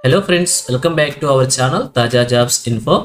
Hello friends, welcome back to our channel Taja Jobs Info.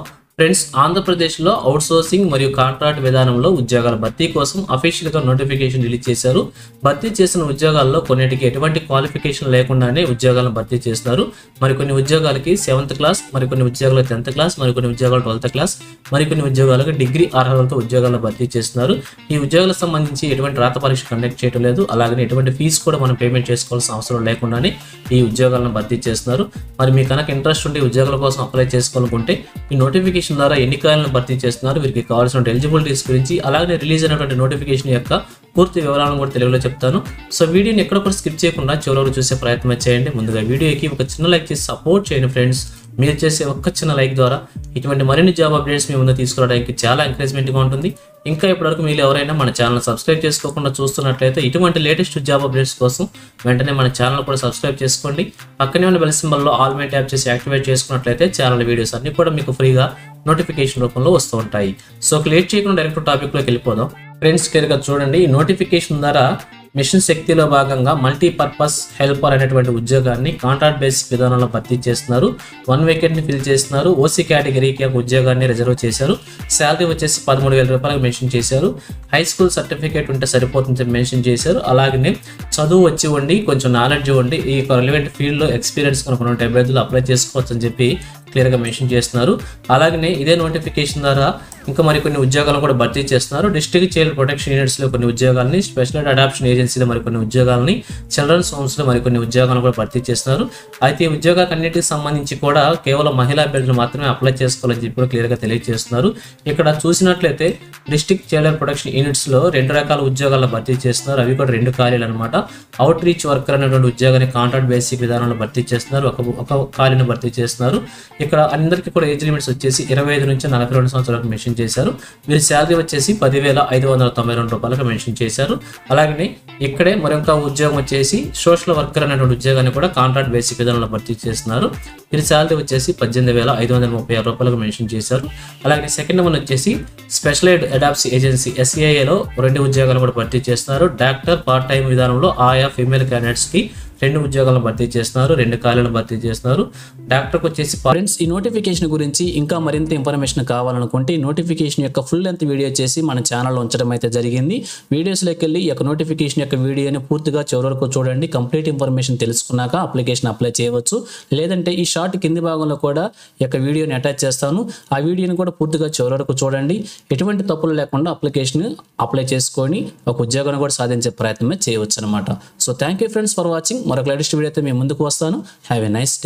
Friends ఆంధ్రప్రదేశ్లో outsourcing మరియు contract విధానంలో ఉద్యోగాల భర్తీ కోసం అఫీషియల్గా నోటిఫికేషన్ రిలీజ్ చేశారు. భర్తీ చేసిన ఉద్యోగాల్లో కొన్నిటికి ఎటువంటి క్వాలిఫికేషన్ లేకుండానే ఉద్యోగాలను భర్తీ చేస్తున్నారు. మరికొన్ని ఉద్యోగాలకి 7th క్లాస్, మరికొన్ని ఉద్యోగాలకు 10th క్లాస్, మరికొన్ని ఉద్యోగాలు 12th క్లాస్, మరికొన్ని ఉద్యోగాలకు డిగ్రీ అర్హతలతో ఉద్యోగాలను భర్తీ చేస్తున్నారు. ఈ ఉద్యోగాలకు సంబంధించి ఎటువంటి రాత పరీక్ష కండక్ట్ చేయడం లేదు. అలాగే ఎటువంటి ఫీజు కూడా మనం పేమెంట్ చేసుకోవాల్సిన అవసరం లేకుండానే ఈ ఉద్యోగాలను భర్తీ చేస్తున్నారు. మరి మీకు కనుక ఇంట్రెస్ట్ ఉండి ఉద్యోగాల కోసం అప్లై చేసుకోవాలనుకుంటే ఈ నోటిఫికేషన్ ద్వారా ఎన్ని ఖాళీలను భర్తీ చేస్తున్నారు, వీరికి కావాల్సిన ఎలిజిబిలిటీస్ గురించి, అలాగే రిలీజ్ అయినటువంటి నోటిఫికేషన్ యొక్క పూర్తి వివరాలను కూడా తెలుగులో చెప్తాను. సో వీడియోని ఎక్కడ కూడా స్కిప్ చేయకుండా చివరి చూసే ప్రయత్నం చేయండి. ముందుగా వీడియోకి ఒక చిన్న లైక్ చేసి సపోర్ట్ చేయండి ఫ్రెండ్స్. మీరు చేసే ఒక్క చిన్న లైక్ ద్వారా ఇటువంటి మరిన్ని జాబ్ అప్డేట్స్ మీ ముందు తీసుకురావడానికి చాలా ఎంకరేజ్మెంట్గా ఉంటుంది. ఇంకా ఇప్పటివరకు మీరు ఎవరైనా మన ఛానల్ సబ్స్క్రైబ్ చేసుకోకుండా చూస్తున్నట్లయితే ఇటువంటి లేటెస్ట్ జాబ్ అప్డేట్స్ కోసం వెంటనే మన ఛానల్ కూడా సబ్స్క్రైబ్ చేసుకోండి. పక్కనే ఉన్న బెల్ సింబల్లో ఆల్ మే ట్యాప్ చేసి యాక్టివేట్ చేసుకున్నట్లయితే ఛానల్ వీడియోస్ అన్ని కూడా మీకు ఫ్రీగా నోటిఫికేషన్ రూపంలో వస్తూ ఉంటాయి. సో లేట్ చేయకుండా డైరెక్ట్ టాపిక్లోకి వెళ్ళిపోదాం. ఫ్రెండ్స్ క్లియర్గా చూడండి. ఈ నోటిఫికేషన్ ద్వారా మిషన్ శక్తిలో భాగంగా మల్టీపర్పస్ హెల్పర్ అనేటువంటి ఉద్యోగాన్ని కాంట్రాక్ట్ బేసిక్ విధానంలో భర్తీ చేస్తున్నారు. 1 వేకెంట్ని ఫిల్ చేస్తున్నారు. ఓసీ కేటగిరీకి ఒక ఉద్యోగాన్ని రిజర్వ్ చేశారు. శాలరీ వచ్చేసి 13,000 రూపాయలకు మెన్షన్ చేశారు. హై స్కూల్ సర్టిఫికేట్ ఉంటే సరిపోతుందని మెన్షన్ చేశారు. అలాగే చదువు వచ్చి ఉండి కొంచెం నాలెడ్జ్ ఉండి ఈ రిలవెంట్ ఫీల్డ్లో ఎక్స్పీరియన్స్ కనుక అభ్యర్థులు అప్లై చేసుకోవచ్చు అని చెప్పి క్లియర్గా మెన్షన్ చేస్తున్నారు. అలాగే ఇదే నోటిఫికేషన్ ద్వారా ఇంకా మరికొన్ని ఉద్యోగాలను కూడా భర్తీ చేస్తున్నారు. డిస్ట్రిక్ట్ చైల్డ్ ప్రొటెక్షన్ యూనిట్స్లో కొన్ని ఉద్యోగాలని, స్పెషల్ అడాప్షన్ ఏజెన్సీలో మరికొన్ని ఉద్యోగాలని, చిల్డ్రన్స్ హోమ్స్లో మరికొన్ని ఉద్యోగాలను కూడా భర్తీ చేస్తున్నారు. అయితే ఈ ఉద్యోగాలన్నిటికి సంబంధించి కూడా కేవలం మహిళా అభ్యర్థులు మాత్రమే అప్లై చేసుకోవాలని చెప్పి కూడా క్లియర్గా తెలియజేస్తున్నారు. ఇక్కడ చూసినట్లయితే డిస్ట్రిక్ట్ చైల్డ్ ప్రొటెక్షన్ యూనిట్స్లో 2 రకాల ఉద్యోగాలను భర్తీ చేస్తున్నారు. అవి కూడా 2 ఖాళీలు అనమాట. అవుట్ రీచ్ వర్కర్ అనేటువంటి ఉద్యోగాన్ని కాంట్రాక్ట్ బేసిక్ విధానంలో భర్తీ చేస్తున్నారు. ఒక ఖాళీని భర్తీ చేస్తున్నారు. ఇక్కడ అందరికీ కూడా ఏజ్ లిమిట్స్ వచ్చేసి 25 నుంచి 42 సంవత్సరాలకు మెన్షన్ చేశారు. వీరి శాలరీ వచ్చేసి 10,592 రూపాయలకు మెన్షన్ చేశారు. అలాగే ఇక్కడే మరొక ఉద్యోగం వచ్చేసి సోషల్ వర్కర్ అనేటువంటి ఉద్యోగాన్ని కూడా కాంట్రాక్ట్ బేసిక్ విధానంలో భర్తీ చేస్తున్నారు. వీరి శాలరీ వచ్చేసి 18,536 రూపాయలకు మెన్షన్ చేశారు. అలాగే సెకండ్ వన్ వచ్చేసి స్పెషల్ అడాప్షన్ ఏజెన్సీ SAAలో 2 ఉద్యోగాలు కూడా భర్తీ చేస్తున్నారు. డాక్టర్ పార్ట్ టైం విధానంలో ఆయా ఫీమేల్ క్యాండిడేట్స్కి 2 ఉద్యోగాలను భర్తీ చేస్తున్నారు. 2 ఖాళీలను భర్తీ చేస్తున్నారు. డాక్టర్కి వచ్చేసి ఫ్రెండ్స్ ఈ నోటిఫికేషన్ గురించి ఇంకా మరింత ఇన్ఫర్మేషన్ కావాలనుకుంటే ఈ నోటిఫికేషన్ యొక్క ఫుల్ లెంత్ వీడియో చేసి మన ఛానల్లో ఉంచడం అయితే జరిగింది. వీడియోస్లోకి వెళ్ళి ఈ యొక్క నోటిఫికేషన్ యొక్క వీడియోని పూర్తిగా చివరి వరకు చూడండి. కంప్లీట్ ఇన్ఫర్మేషన్ తెలుసుకున్నాక అప్లికేషన్ అప్లై చేయవచ్చు. లేదంటే ఈ షార్ట్ కింది భాగంలో కూడా ఈ యొక్క వీడియోని అటాచ్ చేస్తాను. ఆ వీడియోని కూడా పూర్తిగా చివరి వరకు చూడండి. ఎటువంటి తప్పులు లేకుండా అప్లికేషన్ అప్లై చేసుకొని ఒక ఉద్యోగాన్ని కూడా సాధించే ప్రయత్నమే చేయవచ్చు అనమాట. So thank you friends for watching. మరొక లేటెస్ట్ వీడియోతో మేము ముందుకు వస్తాను. Have a nice day.